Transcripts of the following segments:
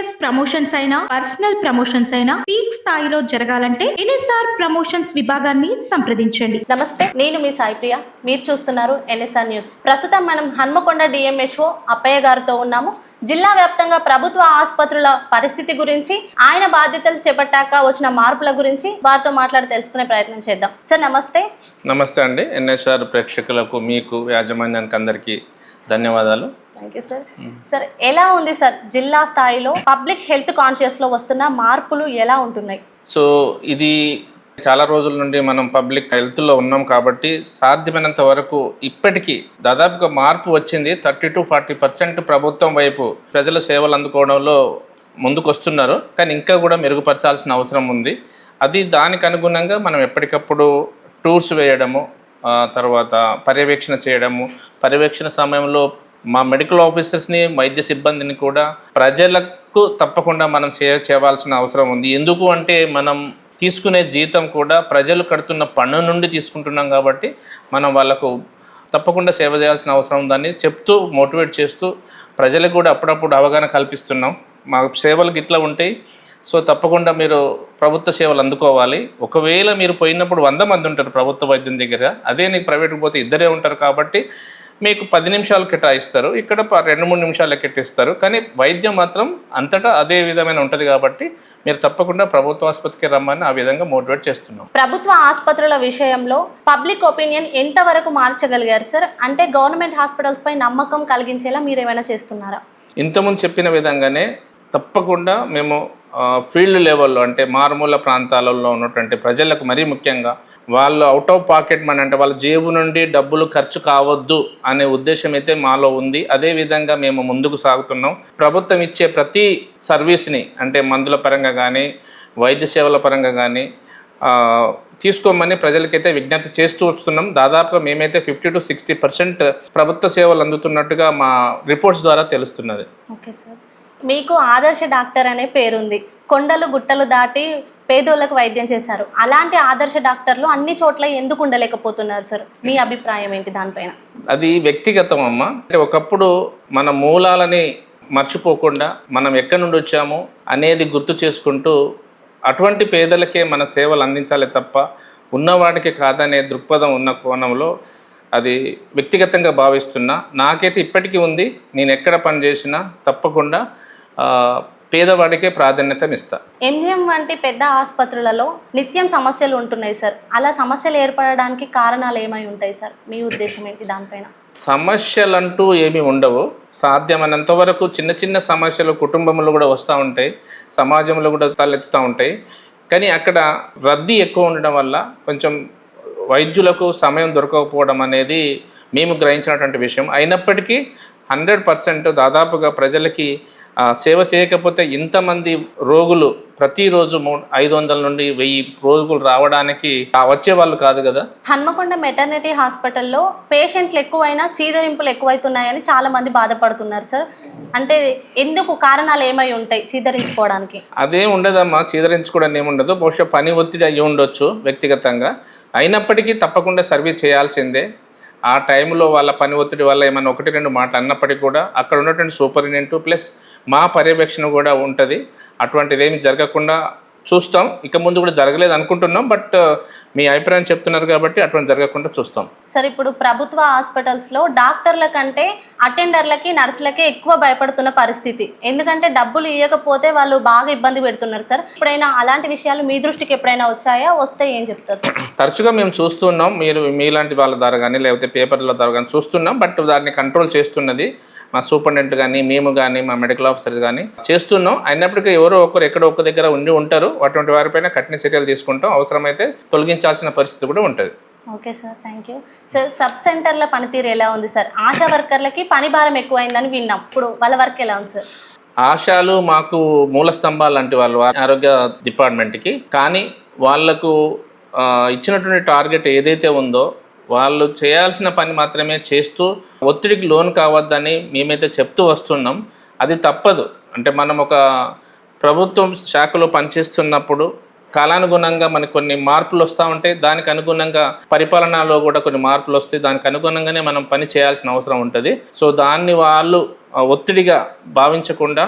Business promotions అయినా personal promotions అయినా peak స్థాయిలో జరగాలంటే ఎన్ఎస్ఆర్ ప్రమోషన్స్ విభాగాన్ని సంప్రదించండి. నమస్తే, నేను మీ సాయిప్రియ. మీరు చూస్తున్నారు ఎన్ఎస్ఆర్ న్యూస్. ప్రస్తుతం మనం హన్మకొండ డిఎంహెచ్ఓ అప్పయ్య గారితో ఉన్నాము. జిల్లా వ్యాప్తంగా ప్రభుత్వ ఆసుపత్రుల పరిస్థితి గురించి, ఆయన బాధ్యతలు చేపట్టాక వచ్చిన మార్పుల గురించి వారితో మాట్లాడి తెలుసుకునే ప్రయత్నం చేద్దాం. సార్ నమస్తే. నమస్తే అండి. ఎన్ఎస్ఆర్ ప్రేక్షకులకు, మీకు, యాజమాన్యానికి అందరికీ ధన్యవాదాలు. Thank you sir. సార్, ఎలా ఉంది సార్ జిల్లా స్థాయిలో పబ్లిక్ హెల్త్ కాన్షియస్లో వస్తున్న మార్పులు ఎలా ఉంటున్నాయి? సో ఇది చాలా రోజుల నుండి మనం పబ్లిక్ హెల్త్లో ఉన్నాం కాబట్టి సాధ్యమైనంత వరకు ఇప్పటికీ దాదాపుగా మార్పు వచ్చింది. 30-40% ప్రభుత్వం వైపు ప్రజల సేవలు అందుకోవడంలో ముందుకు వస్తున్నారు. కానీ ఇంకా కూడా మెరుగుపరచాల్సిన అవసరం ఉంది. అది దానికి అనుగుణంగా మనం ఎప్పటికప్పుడు టూర్స్ వేయడము, తర్వాత పర్యవేక్షణ చేయడము, పర్యవేక్షణ సమయంలో మా మెడికల్ ఆఫీసర్స్ని, వైద్య సిబ్బందిని కూడా ప్రజలకు తప్పకుండా మనం సేవ చేయవలసిన అవసరం ఉంది. ఎందుకు అంటే మనం తీసుకునే జీతం కూడా ప్రజలు కడుతున్న పన్ను నుండి తీసుకుంటున్నాం కాబట్టి మనం వాళ్ళకు తప్పకుండా సేవ చేయాల్సిన అవసరం ఉందని చెప్తూ, మోటివేట్ చేస్తూ ప్రజలకు కూడా అప్పుడప్పుడు అవగాహన కల్పిస్తున్నాం. మా సేవలు గిట్లా ఉంటాయి, సో తప్పకుండా మీరు ప్రభుత్వ సేవలు అందుకోవాలి. ఒకవేళ మీరు పోయినప్పుడు 100 మంది ఉంటారు ప్రభుత్వ వైద్యం దగ్గర, అదే నీకు ప్రైవేట్కి పోతే ఇద్దరే ఉంటారు కాబట్టి మీకు 10 నిమిషాలు కేటాయిస్తారు, ఇక్కడ 2-3 నిమిషాలు కేటాయిస్తారు. కానీ వైద్యం మాత్రం అంతటా అదే విధమైన ఉంటుంది కాబట్టి మీరు తప్పకుండా ప్రభుత్వ ఆసుపత్రికి రమ్మని ఆ విధంగా మోటివేట్ చేస్తున్నాం. ప్రభుత్వ ఆసుపత్రుల విషయంలో పబ్లిక్ ఒపీనియన్ ఎంతవరకు మార్చగలిగారు సార్? అంటే గవర్నమెంట్ హాస్పిటల్స్ పై నమ్మకం కలిగించేలా మీరు ఏమైనా చేస్తున్నారా? ఇంతకుముందు చెప్పిన విధంగానే తప్పకుండా మేము ఫీల్డ్ లెవెల్లో, అంటే మారుమూల ప్రాంతాలలో ఉన్నటువంటి ప్రజలకు మరీ ముఖ్యంగా వాళ్ళు అవుట్ ఆఫ్ పాకెట్ మనీ, అంటే వాళ్ళ జేబు నుండి డబ్బులు ఖర్చు కావద్దు అనే ఉద్దేశం అయితే మాలో ఉంది. అదేవిధంగా మేము ముందుకు సాగుతున్నాం. ప్రభుత్వం ఇచ్చే ప్రతి సర్వీస్ని, అంటే మందుల పరంగా కానీ, వైద్య సేవల పరంగా కానీ తీసుకోమని ప్రజలకైతే విజ్ఞప్తి చేస్తూ వస్తున్నాం. దాదాపుగా మేమైతే 50-60% ప్రభుత్వ సేవలు అందుతున్నట్టుగా మా రిపోర్ట్స్ ద్వారా తెలుస్తున్నది. Okay sir. మీకు ఆదర్శ డాక్టర్ అనే పేరుంది. కొండలు గుట్టలు దాటి పేదోళ్ళకు వైద్యం చేశారు. అలాంటి ఆదర్శ డాక్టర్లు అన్ని చోట్ల ఎందుకు ఉండలేకపోతున్నారు సార్? మీ అభిప్రాయం ఏంటి దానిపైన? అది వ్యక్తిగతం అమ్మ. అంటే ఒకప్పుడు మన మూలాలని మర్చిపోకుండా మనం ఎక్కడి నుండి వచ్చాము అనేది గుర్తు చేసుకుంటూ అటువంటి పేదలకే మన సేవలు అందించాలి తప్ప ఉన్నవాడికి కాదనే దృక్పథం ఉన్న కోణంలో అది వ్యక్తిగతంగా భావిస్తున్నా. నాకైతే ఇప్పటికీ ఉంది. నేను ఎక్కడ పని చేసినా తప్పకుండా పేదవాడికే ప్రాధాన్యతనిస్తా. ఎంజిఎం వంటి పెద్ద ఆసుపత్రులలో నిత్యం సమస్యలు ఉంటున్నాయి సార్. అలా సమస్యలు ఏర్పడడానికి కారణాలు ఏమై ఉంటాయి సార్? మీ ఉద్దేశం ఏంటి దానిపైన? సమస్యలు అంటూ ఏమీ ఉండవు. సాధ్యమైనంత వరకు చిన్న చిన్న సమస్యలు కుటుంబంలో కూడా వస్తూ ఉంటాయి, సమాజంలో కూడా తలెత్తుతూ ఉంటాయి. కానీ అక్కడ రద్దీ ఎక్కువ ఉండడం వల్ల కొంచెం వైద్యులకు సమయం దొరకకపోవడం అనేది మేము గ్రహించినటువంటి విషయం. అయినప్పటికీ 100% దాదాపుగా ప్రజలకి సేవ చేయకపోతే ఇంతమంది రోగులు ప్రతిరోజు 500 నుండి 1000 రోగులు రావడానికి వచ్చే వాళ్ళు కాదు కదా. హన్మకొండ మెటర్నిటీ హాస్పిటల్లో పేషెంట్లు ఎక్కువైనా చీదరింపులు ఎక్కువైతున్నాయని చాలా మంది బాధపడుతున్నారు సార్. అంటే ఎందుకు, కారణాలు ఏమై ఉంటాయి చీదరించుకోవడానికి? అదేం ఉండదమ్మా, చీదరించుకోవడం ఏముండదు. బహుశా పని ఒత్తిడి అయ్యి ఉండొచ్చు వ్యక్తిగతంగా. అయినప్పటికీ తప్పకుండా సర్వీస్ చేయాల్సిందే. ఆ టైంలో వాళ్ళ పని ఒత్తిడి వల్ల ఏమైనా 1-2 మాటలు అన్నప్పటికీ కూడా అక్కడ ఉన్నటువంటి సూపరింటెండెంట్ ప్లస్ మా పర్యవేక్షణ కూడా ఉంటుంది. అటువంటిది ఏమి జరగకుండా చూస్తాం. ఇక ముందు కూడా జరగలేదు అనుకుంటున్నాం, బట్ మీ అభిప్రాయం చెప్తున్నారు కాబట్టి అటువంటి జరగకుండా చూస్తాం. సార్, ఇప్పుడు ప్రభుత్వ హాస్పిటల్స్లో డాక్టర్ల కంటే అటెండర్లకి, నర్సులకే ఎక్కువ భయపడుతున్న పరిస్థితి. ఎందుకంటే డబ్బులు ఇవ్వకపోతే వాళ్ళు బాగా ఇబ్బంది పెడుతున్నారు సార్. ఎప్పుడైనా అలాంటి విషయాలు మీ దృష్టికి ఎప్పుడైనా వచ్చాయా? వస్తే ఏం చెప్తారు సార్? తరచుగా మేము చూస్తున్నాం. మీలాంటి వాళ్ళ ద్వారా కానీ, లేకపోతే పేపర్ల ద్వారా కానీ చూస్తున్నాం. బట్ దాన్ని కంట్రోల్ చేస్తున్నది మా సూపరింటెండెంట్ కానీ, మేము కానీ, మా మెడికల్ ఆఫీసర్స్ కానీ చేస్తున్నాం. అయినప్పటికీ ఎవరో ఒకరు ఎక్కడో ఒక దగ్గర ఉండి ఉంటారు. అటువంటి వారిపైన కఠిన చర్యలు తీసుకుంటాం. అవసరమైతే తొలగించాల్సిన పరిస్థితి కూడా ఉంటుంది. Okay sir, thank you sir. Sub సెంటర్ల పనితీరు ఎలా ఉంది సార్? ఆశా వర్కర్లకి పని భారం ఎక్కువైందని విన్నాం. ఇప్పుడు వాళ్ళ వర్క్ ఎలా ఉంది సార్? ఆశాలు మాకు మూల స్తంభాలు లాంటి వాళ్ళు ఆరోగ్య డిపార్ట్మెంట్కి. కానీ వాళ్లకు ఇచ్చినటువంటి టార్గెట్ ఏదైతే ఉందో వాళ్ళు చేయాల్సిన పని మాత్రమే చేస్తూ ఒత్తిడికి లోన్ కావద్దని మేమైతే చెప్తూ వస్తున్నాం. అది తప్పదు. అంటే మనం ఒక ప్రభుత్వం శాఖలో పనిచేస్తున్నప్పుడు కాలానుగుణంగా మనకు కొన్ని మార్పులు వస్తూ ఉంటాయి. దానికి అనుగుణంగా పరిపాలనలో కూడా కొన్ని మార్పులు వస్తాయి. దానికి అనుగుణంగానే మనం పని చేయాల్సిన అవసరం ఉంటుంది. సో దాన్ని వాళ్ళు ఒత్తిడిగా భావించకుండా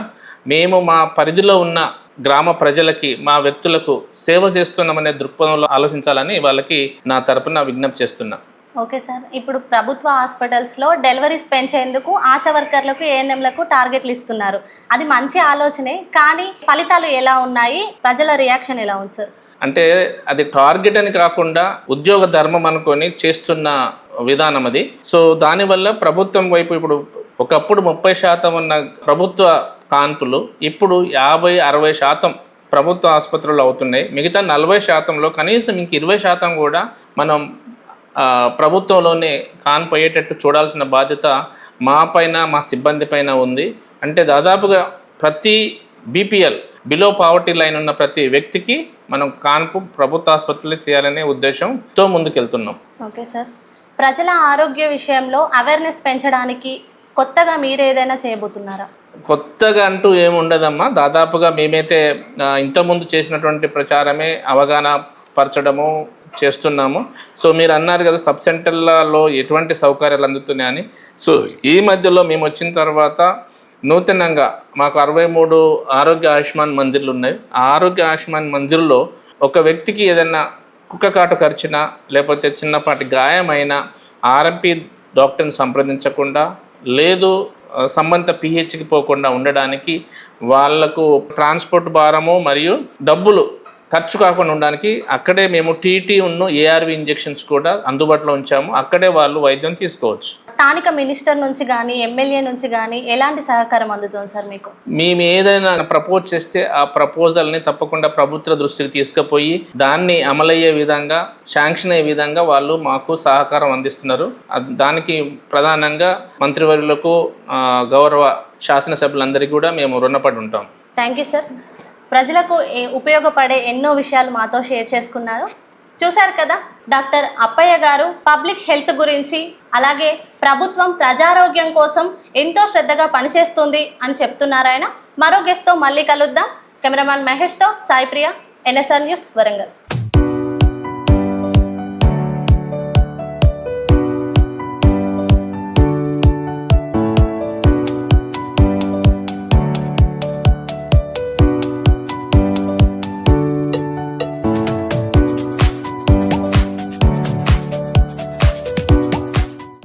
మేము మా పరిధిలో ఉన్న గ్రామ ప్రజలకి, మా వ్యక్తులకు సేవ చేస్తున్నామనే దృక్పథంలో ఆలోచించాలని వాళ్ళకి నా తరపున విజ్ఞప్తి చేస్తున్నా. ఓకే సార్, ఇప్పుడు ప్రభుత్వ హాస్పిటల్స్లో డెలివరీస్ పెంచేందుకు ఆశా వర్కర్లకు, ఏఎన్ఎంలకు టార్గెట్లు ఇస్తున్నారు. అది మంచి ఆలోచనే, కానీ ఫలితాలు ఎలా ఉన్నాయి, ప్రజల రియాక్షన్ ఎలా ఉంది సార్? అంటే అది టార్గెట్ అని కాకుండా ఉద్యోగ ధర్మం అనుకొని చేస్తున్న విధానం అది. సో దానివల్ల ప్రభుత్వం వైపు ఇప్పుడు ఒకప్పుడు 30% ఉన్న ప్రభుత్వ కాన్పులు ఇప్పుడు 50-60% ప్రభుత్వ ఆసుపత్రులు అవుతున్నాయి. మిగతా 40%లో కనీసం ఇంక 20% కూడా మనం ప్రభుత్వంలోనే కాన్పోయేటట్టు చూడాల్సిన బాధ్యత మా పైన, మా సిబ్బంది పైన ఉంది. అంటే దాదాపుగా ప్రతి బీపీఎల్ బిలో పావర్టీ లైన్ ఉన్న ప్రతి వ్యక్తికి మనం కాన్పు ప్రభుత్వ ఆసుపత్రులు చేయాలనే ఉద్దేశంతో ముందుకెళ్తున్నాం. ఓకే సార్, ప్రజల ఆరోగ్య విషయంలో అవేర్నెస్ పెంచడానికి కొత్తగా మీరు ఏదైనా చేయబోతున్నారా? కొత్తగా అంటూ ఏముండదమ్మా. దాదాపుగా మేమైతే ఇంతకుముందు చేసినటువంటి ప్రచారమే అవగాహన పరచడము చేస్తున్నాము. సో మీరు అన్నారు కదా సబ్ సెంటర్లలో ఎటువంటి సౌకర్యాలు అందుతున్నాయని. సో ఈ మధ్యలో మేము వచ్చిన తర్వాత నూతనంగా మాకు 63 ఆరోగ్య ఆయుష్మాన్ మందిర్లు ఉన్నాయి. ఆ ఆరోగ్య ఆయుష్మాన్ మందిర్లో ఒక వ్యక్తికి ఏదైనా కుక్క కాటు కరిచినా లేకపోతే చిన్నపాటి గాయమైనా ఆర్ఎంపీ డాక్టర్ని సంప్రదించకుండా, లేదు సంబంధిత పిహెచ్కి పోకుండా ఉండడానికి వాళ్లకు ట్రాన్స్పోర్ట్ భారము మరియు డబ్బులు ఖర్చు కాకుండా ఉండడానికి అక్కడే మేము టీటీ ఉన్ను ఏఆర్వి ఇంజెక్షన్స్ కూడా అందుబాటులో ఉంచాము. అక్కడే వాళ్ళు వైద్యం తీసుకోవచ్చు. స్థానిక మినిస్టర్ నుంచి కానీ, ఎమ్మెల్యే నుంచి కానీ ఎలాంటి సహకారం అందుతుంది సార్ మీకు? మేము ఏదైనా ప్రపోజ్ చేస్తే ఆ ప్రపోజల్ని తప్పకుండా ప్రభుత్వ దృష్టికి తీసుకుపోయి దాన్ని అమలయ్యే విధంగా, శాంక్షన్ అయ్యే విధంగా వాళ్ళు మాకు సహకారం అందిస్తున్నారు. దానికి ప్రధానంగా మంత్రివర్యులకు, గౌరవ శాసనసభ్యులందరికీ కూడా మేము రుణపడి ఉంటాం. Thank you sir. ప్రజలకు ఉపయోగపడే ఎన్నో విషయాలు మాతో షేర్ చేసుకున్నారు. చూశారు కదా, డాక్టర్ అప్పయ్య గారు పబ్లిక్ హెల్త్ గురించి, అలాగే ప్రభుత్వం ప్రజారోగ్యం కోసం ఎంతో శ్రద్ధగా పనిచేస్తుంది అని చెప్తున్నారు ఆయన. మరో గెస్ట్తో మళ్ళీ కలుద్దాం. కెమెరామ్యాన్ మహేష్తో సాయి ప్రియ, ఎన్ఎస్ఆర్ న్యూస్, వరంగల్.